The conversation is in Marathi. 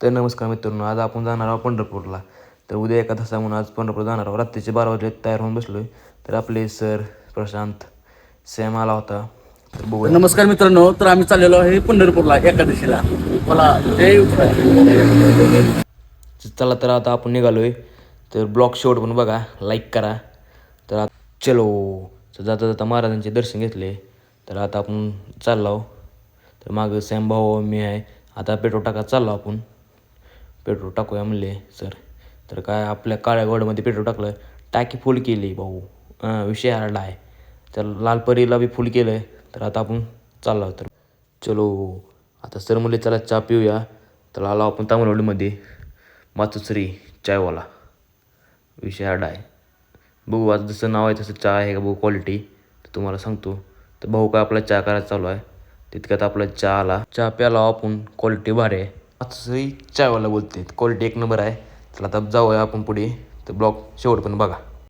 तर नमस्कार मित्रांनो, आज आपण जाणार आहोत पंढरपूरला. तर उद्या एकादस आहे म्हणून आज पंढरपूर जाणार आहोत. रात्रीचे 12 वाजले तयार होऊन बसलो आहे. तर आपले सर प्रशांत सॅम आला होता. तर बघूया. नमस्कार मित्रांनो, तर आम्ही चाललेलो आहे पंढरपूरला एकादशीला. मला जय विठ्ठल. चला तर आता आपण निघालोय. तर ब्लॉग शेवट पण बघा, लाईक करा. तर आता चलो. तर जाता जाता महाराजांचे दर्शन घेतले. तर आता आपण चाललो. तर मागं सॅम भाऊ मी आहे. आता पेट्रोल टाका चाललो आपण. पेट्रोल टाकूया म्हणले सर. तर काय आपल्या काळ्या गोड्यामध्ये पेट्रोल टाकलं, टाकी फुल केली भाऊ. विषय हार्ड आहे. तर लालपरीला बी फुल केलं आहे. तर आता आपण चाललो तर चलो. आता सर म्हणले चला चहा पिऊया. तर आलो आपण तामिळवाडीमध्ये मातोश्री चायवाला. विषय हार्ड आहे. बघू आज जसं नाव आहे तसं चहा आहे का बघू क्वालिटी. तर तुम्हाला सांगतो. तर भाऊ काय आपला चहा करायचा चालू आहे. तितक्यात आपला चहा आला. चहा प्याला आपण, क्वालिटी भारी आहे. मातोश्री चायवाला बोलते, क्वालिटी एक नंबर आहे. चला आता जाऊया आपण पुढे. तर ब्लॉग शेवट पण बघा.